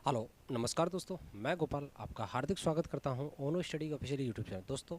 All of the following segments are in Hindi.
हेलो, नमस्कार दोस्तों। मैं गोपाल आपका हार्दिक स्वागत करता हूं ओनो स्टडी ऑफिशियल यूट्यूब चैनल। दोस्तों,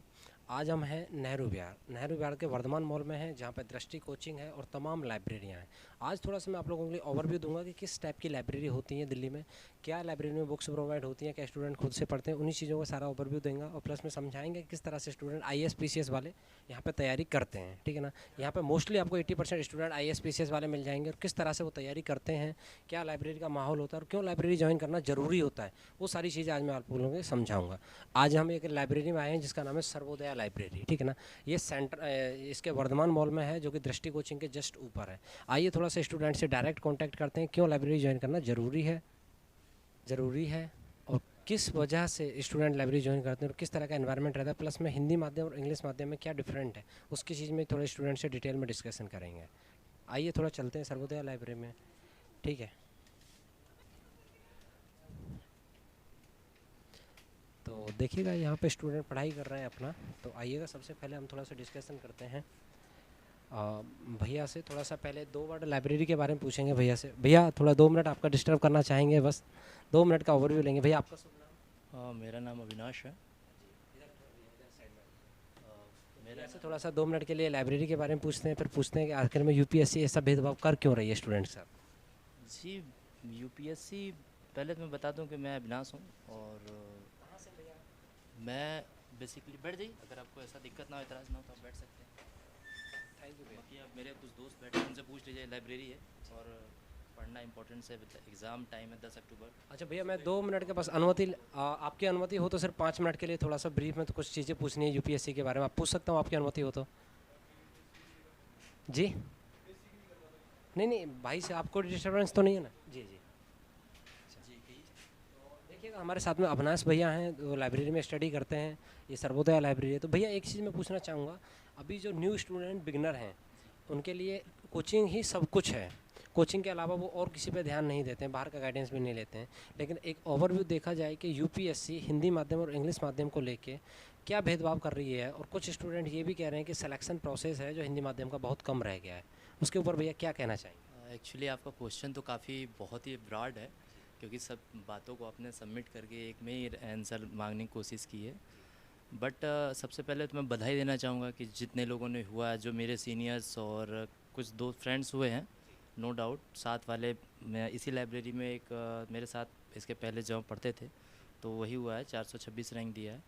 आज हम हैं नेहरू विहार के वर्धमान मॉल में हैं, जहां पर दृष्टि कोचिंग है और तमाम लाइब्रेरियां हैं। आज थोड़ा सा मैं आप लोगों के लिए ओवरव्यू दूंगा कि किस टाइप की लाइब्रेरी होती हैं दिल्ली में, क्या लाइब्रेरी में बुक्स प्रोवाइड होती हैं, क्या स्टूडेंट खुद से पढ़ते हैं, उन्हीं चीज़ों का सारा ओवरव्यू देंगे और प्लस में समझाएंगे कि किस तरह से स्टूडेंट IAS PCS वाले यहाँ पर तैयारी करते हैं। ठीक है ना। यहाँ पर मोस्टली आपको 80% स्टूडेंट IAS PCS वाले मिल जाएंगे और किस तरह से वो तैयारी करते हैं, क्या लाइब्रेरी का माहौल होता है और क्यों लाइब्रेरी ज्वाइन करना ज़रूरी होता है, वो सारी चीज़ें आज मैं आप लोगों को समझाऊंगा। आज हम एक लाइब्रेरी में आए हैं जिसका नाम है सर्वोदया लाइब्रेरी। ठीक है ना। ये सेंटर इसके वर्धमान मॉल में है, जो कि दृष्टि कोचिंग के जस्ट ऊपर है। आइए थोड़ा सा स्टूडेंट से डायरेक्ट कांटेक्ट करते हैं, क्यों लाइब्रेरी ज्वाइन करना ज़रूरी है और किस वजह से स्टूडेंट लाइब्रेरी ज्वाइन करते हैं और किस तरह का एनवायरनमेंट रहता है, प्लस में हिंदी माध्यम और इंग्लिश माध्यम में क्या डिफरेंट है, उसकी चीज़ में थोड़े स्टूडेंट से डिटेल में डिस्कशन करेंगे। आइए थोड़ा चलते हैं सर्वोदया लाइब्रेरी में। ठीक है। तो देखिएगा, यहाँ पे स्टूडेंट पढ़ाई कर रहे हैं अपना। तो आइएगा, सबसे पहले हम थोड़ा सा डिस्कशन करते हैं। भैया से थोड़ा सा पहले 2 वर्ड लाइब्रेरी के बारे में पूछेंगे भैया से। भैया थोड़ा 2 मिनट आपका डिस्टर्ब करना चाहेंगे, बस 2 मिनट का ओवरव्यू लेंगे। भैया आपका शुभ नाम? मेरा नाम अविनाश है। मेरा ऐसे थोड़ा सा 2 मिनट के लिए लाइब्रेरी के बारे में पूछते हैं, फिर पूछते हैं कि आखिर में UPSC ऐसा भेदभाव कर क्यों रही है स्टूडेंट के साथ। जी, यूपीएससी, पहले तो मैं बता दूं कि मैं अविनाश हूं और मैं बेसिकली बैठ जाइए, अगर आपको ऐसा दिक्कत ना हो, एतराज़ ना हो तो आप बैठ सकते हैं। थैंक यू भैया। बाकी आप मेरे कुछ दोस्त बैठे हैं, उनसे पूछ लीजिए। लाइब्रेरी है और पढ़ना इंपॉर्टेंट है। एग्ज़ाम टाइम है 10 अक्टूबर। अच्छा भैया, मैं 2 मिनट के बस आपकी अनुमति हो तो सिर्फ 5 मिनट के लिए थोड़ा सा ब्रीफ में तो कुछ चीज़ें पूछनी है UPSC के बारे में। आप पूछ सकता हूँ, आपकी अनुमति हो तो। जी नहीं नहीं भाई से आपको डिस्टर्बेंस तो नहीं है ना? जी जी। जी कहिए। देखिएगा, हमारे साथ में अविनाश भैया हैं, वो लाइब्रेरी में स्टडी करते हैं। ये सर्वोदया लाइब्रेरी है। तो भैया एक चीज़ मैं पूछना चाहूँगा, अभी जो न्यू स्टूडेंट बिगनर हैं उनके लिए कोचिंग ही सब कुछ है। कोचिंग के अलावा वो और किसी पे ध्यान नहीं देते हैं, बाहर का गाइडेंस भी नहीं लेते हैं। लेकिन एक ओवरव्यू देखा जाए कि UPSC हिंदी माध्यम और इंग्लिश माध्यम को लेके क्या भेदभाव कर रही है, और कुछ स्टूडेंट ये भी कह रहे हैं कि सिलेक्शन प्रोसेस है जो हिंदी माध्यम का बहुत कम रह गया है, उसके ऊपर भैया क्या कहना चाहेंगे? एक्चुअली आपका क्वेश्चन तो काफ़ी बहुत ही ब्रॉड है, क्योंकि सब बातों को आपने सबमिट करके एक में ही आंसर मांगने की कोशिश की है। बट सबसे पहले तो मैं बधाई देना चाहूँगा कि जितने लोगों ने हुआ, जो मेरे सीनियर्स और कुछ दो फ्रेंड्स हुए हैं, नो डाउट साथ वाले। मैं इसी लाइब्रेरी में एक मेरे साथ इसके पहले जब पढ़ते थे, तो वही हुआ है, 426 रैंक दिया है।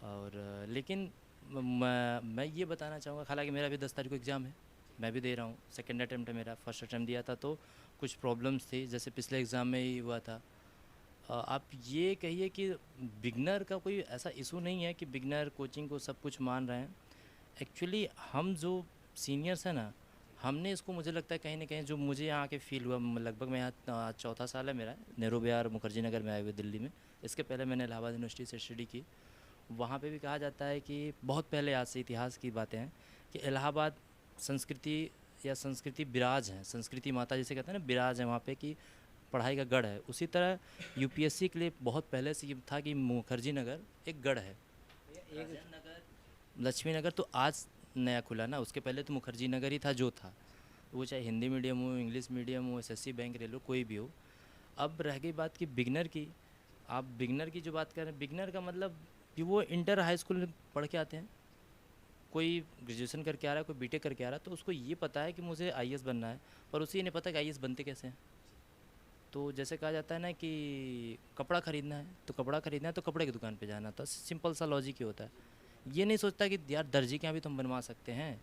और लेकिन मैं ये बताना चाहूँगा, हालांकि मेरा भी 10 तारीख को एग्ज़ाम है, मैं भी दे रहा हूँ। सेकेंड अटैम्प्ट है मेरा, फर्स्ट अटैम्प्ट दिया था तो कुछ प्रॉब्लम्स थी, जैसे पिछले एग्ज़ाम में ही हुआ था। आप ये कहिए कि बिगनर का कोई ऐसा इशू नहीं है कि बिगनर कोचिंग को सब कुछ मान रहे हैं। एक्चुअली हम जो सीनियर्स हैं ना, हमने इसको, मुझे लगता है कहीं ना कहीं जो मुझे यहाँ के फील हुआ, लगभग मैं यहाँ चौथा साल है मेरा नेहरू विहार मुखर्जी नगर में आए हुए दिल्ली में। इसके पहले मैंने इलाहाबाद यूनिवर्सिटी से स्टडी की। वहाँ पे भी कहा जाता है कि बहुत पहले, आज से इतिहास की बातें हैं, कि इलाहाबाद संस्कृति या संस्कृति विराज है, संस्कृति माता जिसे कहते हैं ना, विराज है वहाँ पे, कि पढ़ाई का गढ़ है। उसी तरह यूपीएससी के लिए बहुत पहले से ये था कि मुखर्जी नगर एक गढ़ है। एक नगर, लक्ष्मी नगर तो आज नया खुला ना, उसके पहले तो मुखर्जी नगर ही था जो था। वो चाहे हिंदी मीडियम हो, इंग्लिश मीडियम हो, एसएससी बैंक रेलवे कोई भी हो। अब रह गई बात कि बिगनर की, आप बिगनर की जो बात कर रहे हैं, बिगनर का मतलब कि वो इंटर हाई स्कूल में पढ़ के आते हैं, कोई ग्रेजुएशन करके आ रहा है, कोई बीटेक करके आ रहा है, तो उसको ये पता है कि मुझे आईएएस बनना है, पर उसे ये नहीं पता कि आईएएस बनते कैसे हैं। तो जैसे कहा जाता है ना कि कपड़ा ख़रीदना है तो कपड़ा ख़रीदना है तो कपड़े की दुकान पे जाना, तो सिंपल सा लॉजिक ही होता है। ये नहीं सोचता कि यार दर्जी के यहाँ भी तो हम बनवा सकते हैं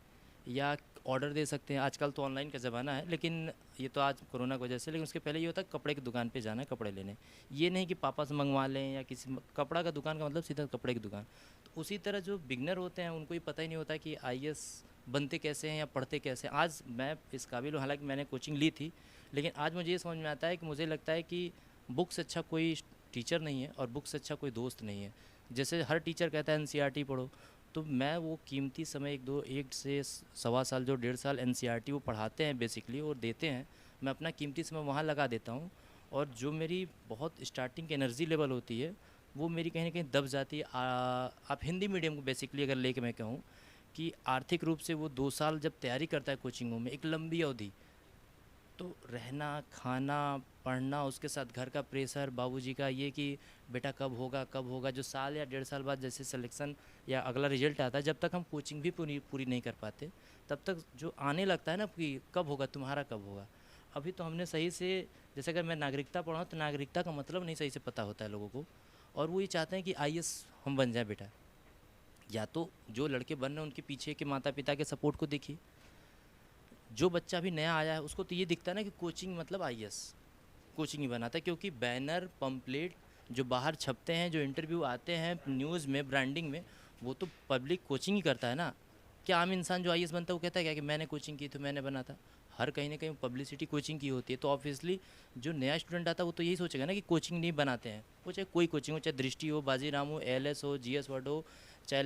या ऑर्डर दे सकते हैं। आजकल तो ऑनलाइन का ज़माना है, लेकिन ये तो आज कोरोना की वजह से, लेकिन उसके पहले ये होता है कपड़े की दुकान पे जाना है कपड़े लेने। ये नहीं कि पापा से मंगवा लें या किसी, कपड़ा का दुकान का मतलब सीधा कपड़े की दुकान। तो उसी तरह जो बिगनर होते हैं उनको ये पता ही नहीं होता कि आईएएस बनते कैसे हैं या पढ़ते कैसे हैं। आज मैं इस काबिल हूँ, हालांकि मैंने कोचिंग ली थी, लेकिन आज मुझे ये समझ में आता है कि मुझे लगता है कि बुक से अच्छा कोई टीचर नहीं है और बुक से अच्छा कोई दोस्त नहीं है। जैसे हर टीचर कहता है एनसीईआरटी पढ़ो, तो मैं वो कीमती समय एक से सवा साल, जो 1.5 साल एनसीईआरटी वो पढ़ाते हैं बेसिकली और देते हैं, मैं अपना कीमती समय वहाँ लगा देता हूँ। और जो मेरी बहुत स्टार्टिंग की एनर्जी लेवल होती है, वो मेरी कहीं ना कहीं दब जाती है। आप हिंदी मीडियम को बेसिकली अगर लेके मैं कहूँ कि आर्थिक रूप से वो 2 साल जब तैयारी करता है कोचिंगों में, एक लंबी अवधि, तो रहना, खाना, पढ़ना, उसके साथ घर का प्रेशर, बाबूजी का ये कि बेटा कब होगा कब होगा, जो साल या 1.5 साल बाद जैसे सिलेक्शन या अगला रिजल्ट आता है, जब तक हम कोचिंग भी पूरी पूरी नहीं कर पाते, तब तक जो आने लगता है ना कि कब होगा तुम्हारा कब होगा। अभी तो हमने सही से, जैसे अगर मैं नागरिकता पढ़ा तो नागरिकता का मतलब नहीं सही से पता होता है लोगों को, और वो ये चाहते हैं कि आईएएस हम बन जाए बेटा। या तो जो लड़के बन रहे हैं उनके पीछे के माता पिता के सपोर्ट को देखिए, जो बच्चा भी नया आया है उसको तो ये दिखता है ना कि कोचिंग मतलब आईएएस कोचिंग ही बनाता है, क्योंकि बैनर पंपलेट जो बाहर छपते हैं, जो इंटरव्यू आते हैं न्यूज़ में, ब्रांडिंग में, वो तो पब्लिक कोचिंग ही करता है ना। क्या आम इंसान जो आईएएस बनता है वो कहता है क्या कि मैंने कोचिंग की तो मैंने बना था? हर कहीं ना कहीं पब्लिसिटी कोचिंग की होती है। तो ऑब्वियसली जो नया स्टूडेंट आता है वो तो यही सोचेगा ना कि कोचिंग नहीं बनाते हैं, वो चाहे कोई कोचिंग हो, चाहे दृष्टि हो, बाजीराम हो, एएलएस हो, जीएस वर्ड हो, चाहे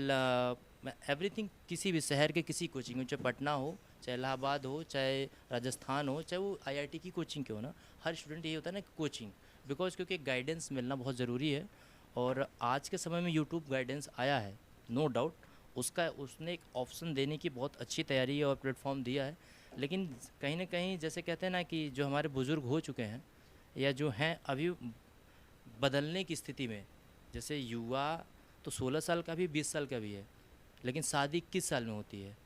एवरीथिंग, किसी भी शहर के किसी कोचिंग हो, चाहे पटना हो, चाहे इलाहाबाद हो, चाहे राजस्थान हो, चाहे वो आईआईटी की कोचिंग के हो ना, हर स्टूडेंट यही होता है ना कि कोचिंग, बिकॉज क्योंकि गाइडेंस मिलना बहुत ज़रूरी है। और आज के समय में यूट्यूब गाइडेंस आया है, नो डाउट, उसका उसने एक ऑप्शन देने की बहुत अच्छी तैयारी और प्लेटफॉर्म दिया है। लेकिन कहीं ना कहीं जैसे कहते हैं ना कि जो हमारे बुज़ुर्ग हो चुके हैं या जो हैं अभी बदलने की स्थिति में, जैसे युवा तो 16 साल का भी 20 साल का भी है, लेकिन शादी 21 साल में होती है।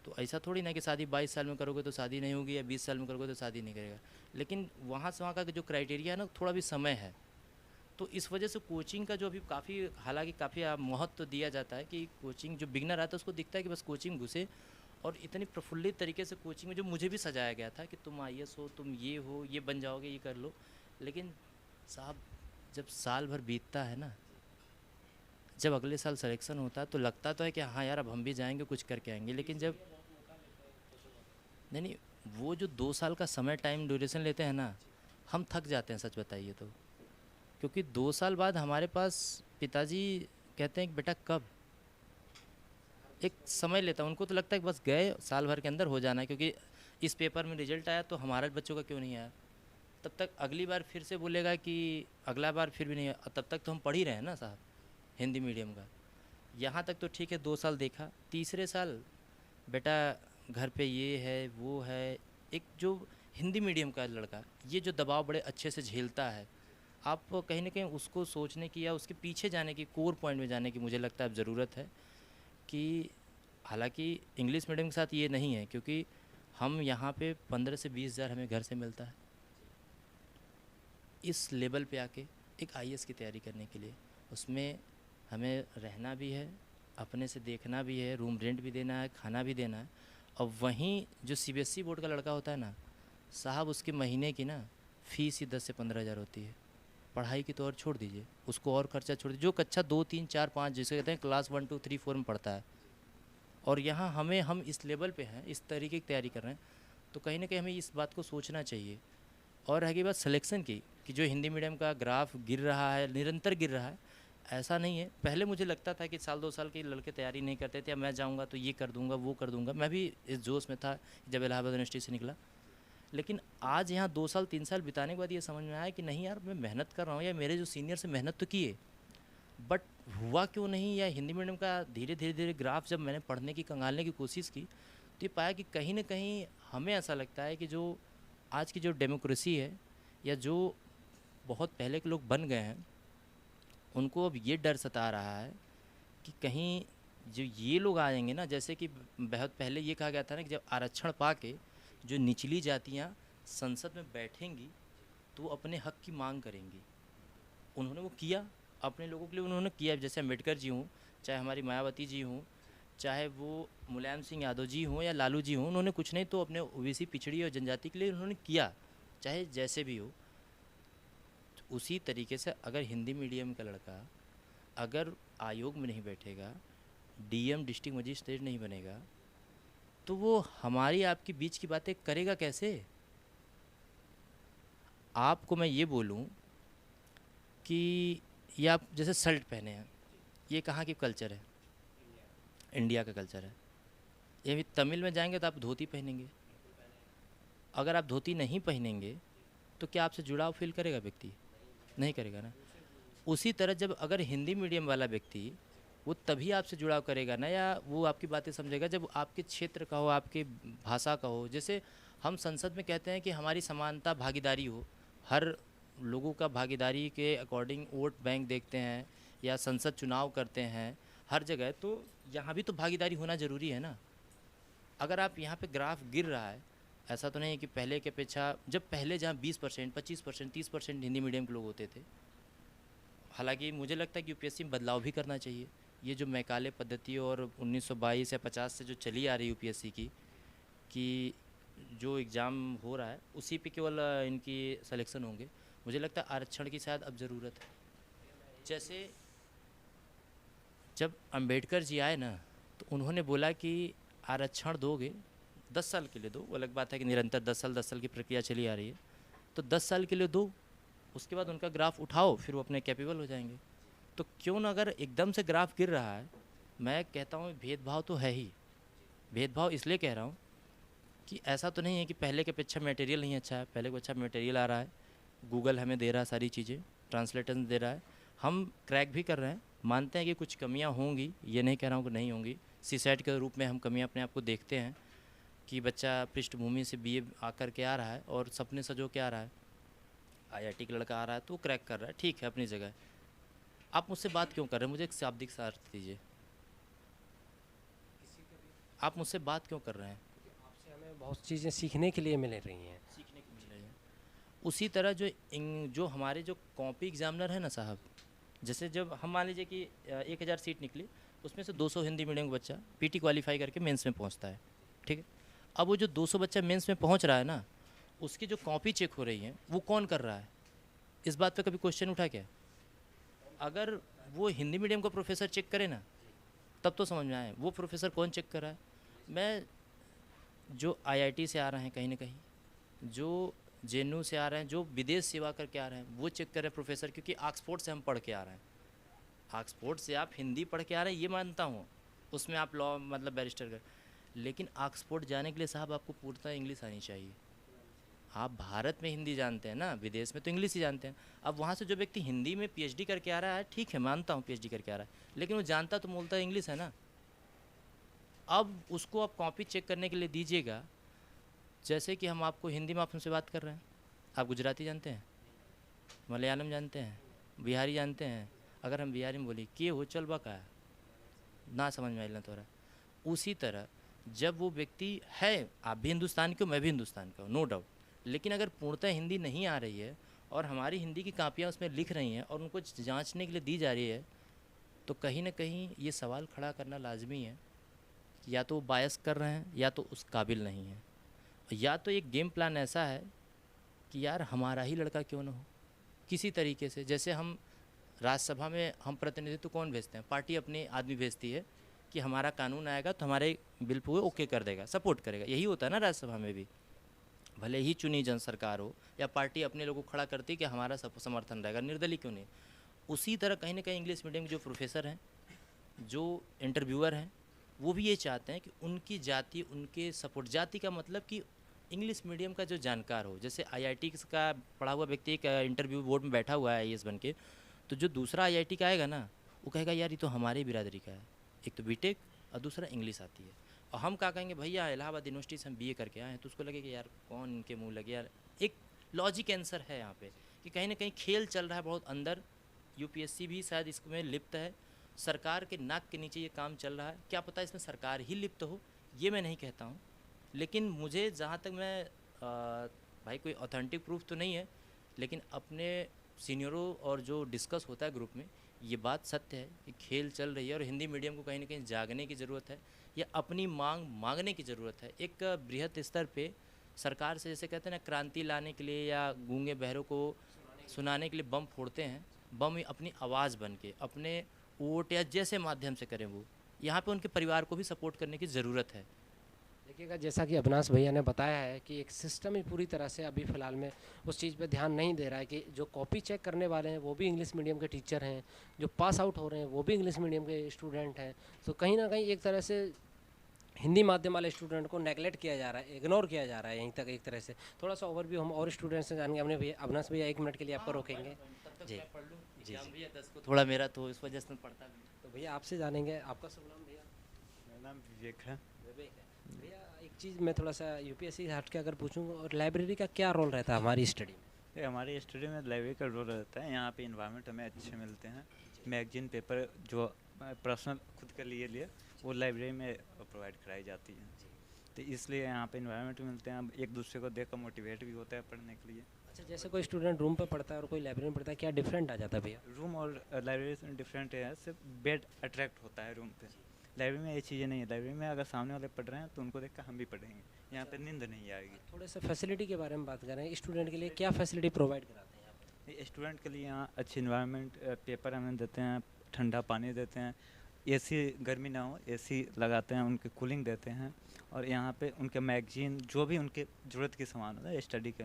तो ऐसा थोड़ी ना कि शादी 22 साल में करोगे तो शादी नहीं होगी, या 20 साल में करोगे तो शादी नहीं करेगा। लेकिन वहाँ से वहाँ का जो क्राइटेरिया है ना, थोड़ा भी समय है। तो इस वजह से कोचिंग का जो अभी काफ़ी, हालांकि काफ़ी महत्व तो दिया जाता है कि कोचिंग जो बिगनर आता है उसको दिखता है कि बस कोचिंग घुसे, और इतनी प्रफुल्लित तरीके से कोचिंग में जो मुझे भी सजाया गया था कि तुम आईएएस हो, तुम ये हो, ये बन जाओगे, ये कर लो। लेकिन साहब जब साल भर बीतता है ना, जब अगले साल सिलेक्शन होता है तो लगता तो है कि हाँ यार अब हम भी जाएंगे कुछ करके आएंगे, लेकिन जब नहीं, वो जो 2 साल का समय टाइम ड्यूरेशन लेते हैं ना, हम थक जाते हैं सच बताइए तो। क्योंकि 2 साल बाद हमारे पास पिताजी कहते हैं कि बेटा कब, एक समय लेता है, उनको तो लगता है कि बस गए साल भर के अंदर हो जाना है, क्योंकि इस पेपर में रिजल्ट आया तो हमारे बच्चों का क्यों नहीं आया। तब तक अगली बार फिर से बोलेगा कि अगला बार फिर भी नहीं आया, तब तक तो हम पढ़ ही रहे हैं ना साहब हिंदी मीडियम का। यहाँ तक तो ठीक है, 2 साल देखा, तीसरे साल बेटा घर पे ये है वो है। एक जो हिंदी मीडियम का लड़का ये जो दबाव बड़े अच्छे से झेलता है, आप कहीं ना कहीं उसको सोचने की या उसके पीछे जाने की, कोर पॉइंट में जाने की मुझे लगता है अब ज़रूरत है। कि हालांकि इंग्लिश मीडियम के साथ ये नहीं है, क्योंकि हम यहाँ पे 15 से 20 हज़ार हमें घर से मिलता है, इस लेवल पे आके एक आईएएस की तैयारी करने के लिए उसमें हमें रहना भी है, अपने से देखना भी है, रूम रेंट भी देना है, खाना भी देना है। और वहीं जो सीबीएसई बोर्ड का लड़का होता है ना साहब, उसके महीने की ना फ़ीस ही 10 से 15 हज़ार होती है। पढ़ाई की तो और छोड़ दीजिए, उसको और खर्चा छोड़ दीजिए, जो कक्षा 2 3 4 5 जिसे कहते हैं क्लास 1 2 3 4 में पढ़ता है, और यहाँ हम इस लेवल पे हैं, इस तरीके की तैयारी कर रहे हैं। तो कहीं ना कहीं हमें इस बात को सोचना चाहिए। और रही बात सिलेक्शन की, कि जो हिंदी मीडियम का ग्राफ गिर रहा है, निरंतर गिर रहा है, ऐसा नहीं है। पहले मुझे लगता था कि साल 2 साल के लड़के तैयारी नहीं करते थे, अब मैं जाऊंगा तो ये कर दूंगा वो कर दूंगा, मैं भी इस जोश में था जब इलाहाबाद यूनिवर्सिटी से निकला। लेकिन आज यहाँ 2 साल 3 साल बिताने के बाद ये समझ में आया कि नहीं यार, मैं मेहनत कर रहा हूँ, या मेरे जो सीनियर से मेहनत तो किए, बट हुआ क्यों नहीं। या हिंदी मीडियम का धीरे धीरे धीरे ग्राफ जब मैंने पढ़ने की, कंगालने की कोशिश की, तो ये पाया कि कहीं ना कहीं हमें ऐसा लगता है कि जो आज की जो डेमोक्रेसी है, या जो बहुत पहले के लोग बन गए हैं, उनको अब ये डर सता रहा है कि कहीं जो ये लोग आएंगे ना, जैसे कि बहुत पहले ये कहा गया था ना कि जब आरक्षण पा के जो निचली जातियाँ संसद में बैठेंगी तो वो अपने हक की मांग करेंगी। उन्होंने वो किया, अपने लोगों के लिए उन्होंने किया। जैसे अम्बेडकर जी हों, चाहे हमारी मायावती जी हों, चाहे वो मुलायम सिंह यादव जी हों या लालू जी हों, उन्होंने कुछ नहीं तो अपने ओबीसी पिछड़ी और जनजाति के लिए उन्होंने किया, चाहे जैसे भी हो। उसी तरीके से अगर हिंदी मीडियम का लड़का अगर आयोग में नहीं बैठेगा, डीएम डिस्ट्रिक्ट मजिस्ट्रेट नहीं बनेगा, तो वो हमारी आपकी बीच की बातें करेगा कैसे। आपको मैं ये बोलूं कि ये आप जैसे शर्ट पहने हैं, ये कहाँ की कल्चर है? इंडिया का कल्चर है। ये भी तमिल में जाएंगे तो आप धोती पहनेंगे। अगर आप धोती नहीं पहनेंगे तो क्या आपसे जुड़ाव फील करेगा व्यक्ति? नहीं करेगा ना। उसी तरह जब अगर हिंदी मीडियम वाला व्यक्ति, वो तभी आपसे जुड़ाव करेगा ना, या वो आपकी बातें समझेगा जब आपके क्षेत्र का हो, आपके भाषा का हो। जैसे हम संसद में कहते हैं कि हमारी समानता भागीदारी हो, हर लोगों का भागीदारी के अकॉर्डिंग वोट बैंक देखते हैं या संसद चुनाव करते हैं हर जगह, तो यहाँ भी तो भागीदारी होना ज़रूरी है ना। अगर आप यहाँ पे ग्राफ गिर रहा है, ऐसा तो नहीं है कि पहले के अपेक्षा, जब पहले जहाँ 20%, 25%, 30% हिंदी मीडियम के लोग होते थे, हालांकि मुझे लगता है कि यूपीएससी में बदलाव भी करना चाहिए। ये जो मैकाले पद्धति और 1922 या 50 से जो चली आ रही यूपीएससी की, कि जो एग्ज़ाम हो रहा है उसी पे केवल इनकी सिलेक्शन होंगे, मुझे लगता है आरक्षण की शायद अब ज़रूरत है। जैसे जब अंबेडकर जी आए ना, तो उन्होंने बोला कि आरक्षण दोगे 10 साल के लिए दो, वो अलग बात है कि निरंतर 10 साल की प्रक्रिया चली आ रही है, तो 10 साल के लिए दो, उसके बाद उनका ग्राफ उठाओ, फिर वो अपने कैपेबल हो जाएंगे। तो क्यों ना, अगर एकदम से ग्राफ गिर रहा है, मैं कहता हूँ भेदभाव तो है ही। भेदभाव इसलिए कह रहा हूँ कि ऐसा तो नहीं है कि पहले के अपेक्षा मटेरियल नहीं अच्छा है, पहले को अच्छा मटेरियल आ रहा है, गूगल हमें दे रहा है सारी चीज़ें, ट्रांसलेशन दे रहा है, हम क्रैक भी कर रहे हैं, मानते हैं कि कुछ कमियां होंगी, ये नहीं कह रहा हूँ कि नहीं होंगी। सीसैट के रूप में हम कमियां अपने आप को देखते हैं कि बच्चा पृष्ठभूमि से बीए आकर के आ रहा है और सपने सजो के आ रहा है, आईआईटी का लड़का आ रहा है तो क्रैक कर रहा है, ठीक है अपनी जगह। आप मुझसे बात क्यों कर रहे हैं, मुझे एक शाब्दिक सा अर्थ दीजिए, आप मुझसे बात क्यों कर रहे हैं? आपसे हमें बहुत चीज़ें सीखने के लिए मिल रही हैं। सीखने को मिल रही है। उसी तरह जो हमारे जो कॉपी एग्जामिनर है ना साहब, जैसे जब हम मान लीजिए कि 1000 सीट निकली, उसमें से 200 हिंदी मीडियम का बच्चा पीटी क्वालिफाई करके मेंस में पहुंचता है, ठीक है। अब वो जो 200 बच्चा मेंस में पहुंच रहा है ना, उसकी जो कॉपी चेक हो रही है वो कौन कर रहा है? इस बात पे कभी क्वेश्चन उठा क्या? अगर वो हिंदी मीडियम का प्रोफेसर चेक करे ना, तब तो समझ में आए वो प्रोफेसर कौन चेक कर रहा है। मैं जो आईआईटी से आ रहे हैं कहीं ना कहीं, जो जेएनयू से आ रहे हैं, जो विदेश सेवा करके आ रहे हैं, वो चेक कर रहे हैं प्रोफेसर, क्योंकि ऑक्सफोर्ड से हम पढ़ के आ रहे हैं। ऑक्सफोर्ड से आप हिंदी पढ़ के आ रहे हैं, ये मानता हूँ, उसमें आप लॉ मतलब बैरिस्टर कर, लेकिन ऑक्सफोर्ड जाने के लिए साहब आपको पूर्णतः इंग्लिश आनी चाहिए। आप भारत में हिंदी जानते हैं ना, विदेश में तो इंग्लिश ही जानते हैं। अब वहाँ से जो व्यक्ति हिंदी में पीएचडी करके आ रहा है, ठीक है मानता हूँ पीएचडी करके आ रहा है, लेकिन वो जानता तो मूलतः इंग्लिश है ना। अब उसको आप कॉपी चेक करने के लिए दीजिएगा, जैसे कि हम आपको हिंदी में आप हमसे बात कर रहे हैं, आप गुजराती जानते हैं, मलयालम जानते हैं, बिहारी जानते हैं, अगर हम बिहारी में बोली के हो चल बा का ना समझ में आइल तोरा। उसी तरह जब वो व्यक्ति है, आप भी हिंदुस्तान के हो, मैं भी हिंदुस्तान का हूँ, नो डाउट, लेकिन अगर पूर्णतः हिंदी नहीं आ रही है और हमारी हिंदी की कापियाँ उसमें लिख रही हैं और उनको जांचने के लिए दी जा रही है, तो कहीं ना कहीं ये सवाल खड़ा करना लाजमी है कि या तो वो बायस कर रहे हैं या तो उस काबिल नहीं है, या तो एक गेम प्लान ऐसा है कि यार हमारा ही लड़का क्यों ना हो किसी तरीके से। जैसे हम राज्यसभा में हम प्रतिनिधित्व कौन भेजते हैं, पार्टी अपने आदमी भेजती है कि हमारा कानून आएगा तो हमारे बिल पे ओके कर देगा, सपोर्ट करेगा, यही होता है ना राज्यसभा में भी। भले ही चुनी जन सरकार हो या पार्टी अपने लोगों को खड़ा करती है कि हमारा समर्थन रहेगा, निर्दलीय क्यों नहीं। उसी तरह कहीं ना कहीं इंग्लिश मीडियम के जो प्रोफेसर हैं, जो इंटरव्यूअर हैं, वो भी ये चाहते हैं कि उनकी जाति, उनके सपोर्ट, जाति का मतलब कि इंग्लिश मीडियम का जो जानकार हो। जैसे आईआईटी का पढ़ा हुआ व्यक्ति एक इंटरव्यू बोर्ड में बैठा हुआ है आईएएस बन के, तो जो दूसरा आईआईटी का आएगा ना, वो कहेगा यार ये तो हमारे बिरादरी का है, एक तो बीटेक और दूसरा इंग्लिश आती है। और हम क्या कहेंगे, भैया इलाहाबाद यूनिवर्सिटी से हम बीए करके आए हैं, तो उसको लगेगा यार कौन इनके मुँह लगे यार। एक लॉजिक आंसर है यहाँ पे कि कहीं ना कहीं खेल चल रहा है बहुत अंदर, यूपीएससी भी शायद इसमें लिप्त है, सरकार के नाक के नीचे ये काम चल रहा है। क्या पता इसमें सरकार ही लिप्त हो, ये मैं नहीं कहता हूँ, लेकिन मुझे जहाँ तक मैं भाई कोई ऑथेंटिक प्रूफ तो नहीं है, लेकिन अपने सीनियरों और जो डिस्कस होता है ग्रुप में, ये बात सत्य है कि खेल चल रही है और हिंदी मीडियम को कहीं ना कहीं जागने की ज़रूरत है या अपनी मांगने की ज़रूरत है। एक बृहत स्तर पे सरकार से, जैसे कहते हैं ना, क्रांति लाने के लिए या गूंगे बहरों को सुनाने के लिए बम फोड़ते हैं, बम ही अपनी आवाज़ बन के अपने वोट या जैसे माध्यम से करें, वो यहाँ पे उनके परिवार को भी सपोर्ट करने की ज़रूरत है। देखिएगा, जैसा कि अविनाश भैया ने बताया है कि एक सिस्टम ही पूरी तरह से अभी फ़िलहाल में उस चीज़ पे ध्यान नहीं दे रहा है कि जो कॉपी चेक करने वाले हैं वो भी इंग्लिश मीडियम के टीचर हैं, जो पास आउट हो रहे हैं वो भी इंग्लिश मीडियम के स्टूडेंट हैं। तो कहीं ना कहीं एक तरह से हिंदी माध्यम वाले स्टूडेंट को नेगलेक्ट किया जा रहा है, इग्नोर किया जा रहा है यहीं तक एक तरह से। थोड़ा सा ओवरव्यू हम और स्टूडेंट्स से जानेंगे। अपने भैया अविनाश भैया 1 मिनट के लिए आपको रोकेंगे। जी जी जी। थोड़ा मेरा तो इस वजह से मैं पढ़ता भी। तो भैया आपसे जानेंगे, आपका शुभ नाम भैया? मेरा नाम विवेक है। विवेक है भैया। एक चीज़ मैं थोड़ा सा यूपीएससी से हट के अगर पूछूँ, और लाइब्रेरी का क्या रोल रहता है हमारी स्टडी में? ये हमारी स्टडी में लाइब्रेरी का रोल रहता है। यहाँ पे इन्वायरमेंट हमें अच्छे मिलते हैं। मैगजीन पेपर जो पर्सनल खुद के लिए वो लाइब्रेरी में प्रोवाइड कराई जाती है। तो इसलिए यहाँ पे इन्वायरमेंट मिलते हैं। अब एक दूसरे को देख कर मोटिवेट भी होता है पढ़ने के लिए। अच्छा, जैसे कोई स्टूडेंट रूम पे पढ़ता है और कोई लाइब्रेरी में पढ़ता है, क्या डिफरेंट आ जाता है भैया? रूम और लाइब्रेरी में डिफरेंट है। सिर्फ बेड अट्रैक्ट होता है रूम पे। लाइब्रेरी में ये चीज़ें नहीं है। लाइब्रेरी में अगर सामने वाले पढ़ रहे हैं तो उनको देख कर हम भी पढ़ेंगे। यहाँ पे नींद नहीं आएगी। थोड़े से फैसिलिटी के बारे में बात करें, स्टूडेंट के लिए क्या फैसिलिटी प्रोवाइड कराते हैं यहाँ पे? स्टूडेंट के लिए यहाँ अच्छी इन्वायरमेंट, पेपर हमें देते हैं, ठंडा पानी देते हैं, एसी गर्मी ना हो एसी लगाते हैं, उनके कूलिंग देते हैं। और यहाँ पे उनके मैगजीन जो भी उनके ज़रूरत की सामान होता है स्टडी के,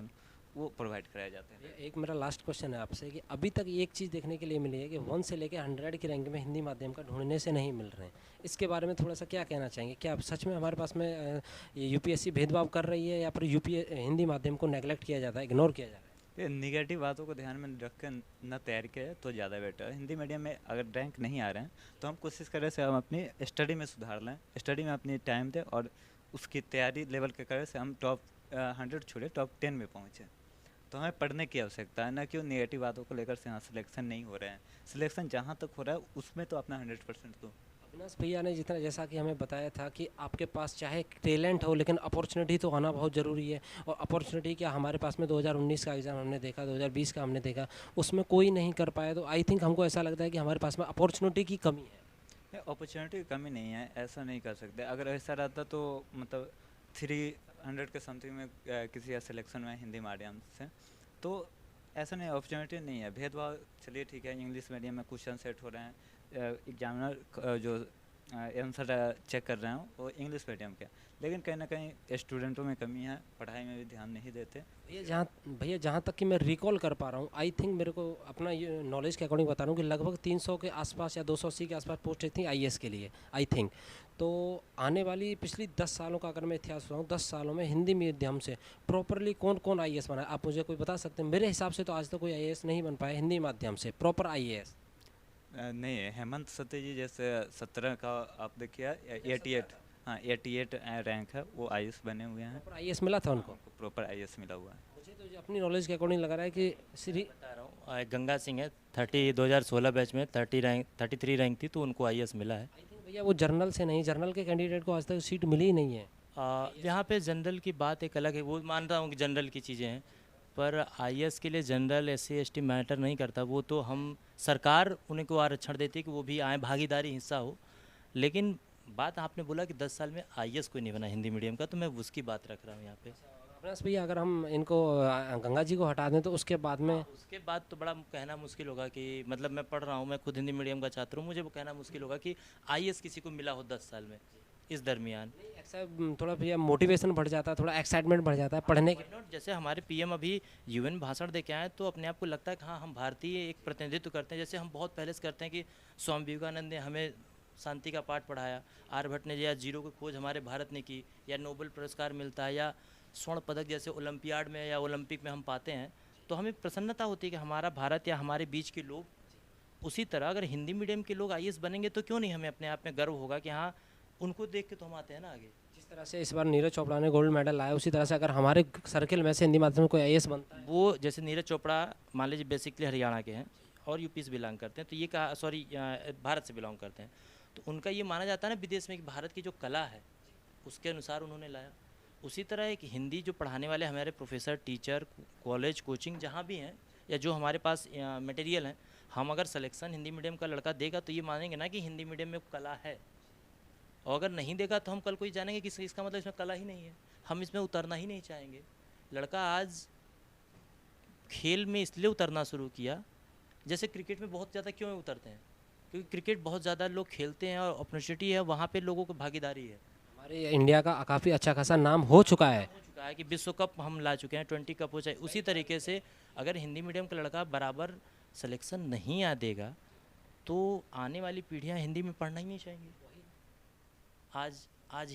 वो प्रोवाइड कराए जाते हैं। भैया, एक मेरा लास्ट क्वेश्चन है आपसे कि अभी तक एक चीज़ देखने के लिए मिली है कि 1 से लेकर 100 की रैंक में हिंदी माध्यम का ढूंढने से नहीं मिल रहे हैं। इसके बारे में थोड़ा सा क्या कहना चाहेंगे? क्या आप सच में हमारे पास में ये यूपीएससी भेदभाव कर रही है, या फिर हिंदी माध्यम को नेगलेक्ट किया जाता है, इग्नोर किया जा रहा है? ये निगेटिव बातों को ध्यान में रख कर न तैयार किया तो ज़्यादा बेटर है। हिंदी मीडियम में अगर रैंक नहीं आ रहे हैं तो हम कोशिश करें से हम अपनी स्टडी में सुधार लें, स्टडी में अपनी टाइम दें और उसकी तैयारी लेवल के करें से हम टॉप 100 छोड़े टॉप 10 में पहुँचें। तो हमें पढ़ने की आवश्यकता है, ना कि नेगेटिव बातों को लेकर से यहाँ सिलेक्शन नहीं हो रहे हैं। सिलेक्शन जहाँ तक हो रहा है उसमें तो अपना 100% दो। अविनाश भैया ने जितना जैसा कि हमें बताया था कि आपके पास चाहे टैलेंट हो लेकिन अपॉर्चुनिटी तो आना बहुत ज़रूरी है। और अपॉर्चुनिटी क्या, हमारे पास में 2019 का एग्ज़ाम हमने देखा, 2020 का हमने देखा, उसमें कोई नहीं कर पाया। तो आई थिंक हमको ऐसा लगता है कि हमारे पास में अपॉर्चुनिटी की कमी है। अपॉर्चुनिटी की कमी नहीं है, ऐसा नहीं कर सकते। अगर ऐसा रहता तो मतलब 300 के समथिंग में किसी का सिलेक्शन में हिंदी माध्यम से, तो ऐसा नहीं, अपॉर्चुनिटी नहीं है। भेदभाव चलिए ठीक है, इंग्लिश मीडियम में क्वेश्चन सेट हो रहे हैं, एग्जामिनर जो आंसर चेक कर रहे हैं वो इंग्लिश मीडियम के, लेकिन कहीं ना कहीं स्टूडेंटों में कमी है, पढ़ाई में भी ध्यान नहीं देते। भैया जहाँ तक कि मैं रिकॉल कर पा रहा हूँ, आई थिंक मेरे को अपना ये नॉलेज के अकॉर्डिंग बता रहा हूँ कि लगभग 300 के आसपास या 280 के आसपास पोस्ट थी आईएएस के लिए, आई थिंक। तो आने वाली पिछली 10 सालों का अगर मैं इतिहास बताऊँ, 10 सालों में हिंदी मीडियम से प्रॉपरली कौन कौन आईएएस बना है, आप मुझे कोई बता सकते हैं? मेरे हिसाब से तो आज तक कोई आईएएस नहीं बन पाया हिंदी माध्यम से, प्रॉपर आईएएस। नहीं है। हेमंत सत्य जी जैसे 17 का आप देखिए 88, हाँ 88 रैंक है, वो आईएएस बने हुए हैं। प्रॉपर आईएएस मिला था उनको? प्रॉपर आईएएस मिला हुआ है। मुझे तो जो अपनी नॉलेज के अकॉर्डिंग लग रहा है कि श्री बता रहा हूँ, गंगा सिंह है 2016 बैच में 33 रैंक थी, तो उनको आईएएस मिला है। आई थिंक भैया वो जर्नल से नहीं, जर्नल के कैंडिडेट को आज तक सीट मिली ही नहीं है। यहाँ पे जनरल की बात एक अलग है, वो मानता हूँ कि जनरल की चीज़ें हैं, पर आईएएस के लिए जनरल एससी एसटी मैटर नहीं करता। वो तो हम सरकार उन्हें को आरक्षण देती है कि वो भी आए, भागीदारी हिस्सा हो। लेकिन बात आपने बोला कि 10 साल में आईएएस कोई नहीं बना हिंदी मीडियम का, तो मैं उसकी बात रख रहा हूँ यहाँ पे। अविनाश भैया, अगर हम इनको गंगा जी को हटा दें तो उसके बाद में उसके बाद तो बड़ा कहना मुश्किल होगा कि, मतलब मैं पढ़ रहा हूँ, मैं खुद हिंदी मीडियम का छात्र हूँ, मुझे वो कहना मुश्किल होगा कि आईएएस किसी को मिला हो 10 साल में इस दरमियान। ऐसा थोड़ा भैया मोटिवेशन बढ़ जाता है, थोड़ा एक्साइटमेंट बढ़ जाता है पढ़ने के। नॉट, जैसे हमारे पीएम अभी यूएन भाषण दे के आए, तो अपने आप को लगता है कि हाँ हम भारतीय एक प्रतिनिधित्व करते हैं। जैसे हम बहुत पहले से करते हैं कि स्वामी विवेकानंद ने हमें शांति का पाठ पढ़ाया, आर्यभट्ट ने या जीरो की खोज हमारे भारत ने की, या नोबेल पुरस्कार मिलता है, या स्वर्ण पदक जैसे ओलंपियाड में या ओलंपिक में हम पाते हैं, तो हमें प्रसन्नता होती है कि हमारा भारत या हमारे बीच के लोग। उसी तरह अगर हिंदी मीडियम के लोग आईएएस बनेंगे तो क्यों नहीं हमें अपने आप में गर्व होगा कि हाँ उनको देख के तो हम आते हैं ना आगे। जिस तरह से इस बार नीरज चोपड़ा ने गोल्ड मेडल लाया, उसी तरह से अगर हमारे सर्किल में से हिंदी माध्यम में कोई आईएएस बनता है, वो जैसे नीरज चोपड़ा मान लीजिए बेसिकली हरियाणा के हैं और यूपी से बिलोंग करते हैं, तो ये कहा, सॉरी भारत से बिलोंग करते हैं, तो उनका ये माना जाता है ना विदेश में कि भारत की जो कला है उसके अनुसार उन्होंने लाया। उसी तरह एक हिंदी जो पढ़ाने वाले हमारे प्रोफेसर, टीचर, कॉलेज, कोचिंग जहाँ भी हैं, या जो हमारे पास मटेरियल हैं, हम अगर सिलेक्शन हिंदी मीडियम का लड़का देगा तो ये मानेंगे ना कि हिंदी मीडियम में कला है। और अगर नहीं देगा तो हम कल को ही जानेंगे कि इसका मतलब इसमें कला ही नहीं है, हम इसमें उतरना ही नहीं चाहेंगे। लड़का आज खेल में इसलिए उतरना शुरू किया, जैसे क्रिकेट में बहुत ज़्यादा क्यों उतरते हैं, क्योंकि क्रिकेट बहुत ज़्यादा लोग खेलते हैं और अपॉर्चुनिटी है, वहाँ पे लोगों को भागीदारी है। हमारे इंडिया का काफ़ी अच्छा खासा नाम हो चुका है। कि विश्व कप हम ला चुके हैं, 20 कप हो जाए। उसी तरीके से अगर हिंदी मीडियम का लड़का बराबर सिलेक्शन नहीं आ देगा तो आने वाली पीढ़ियाँ हिंदी में पढ़ना ही नहीं चाहेंगी। आज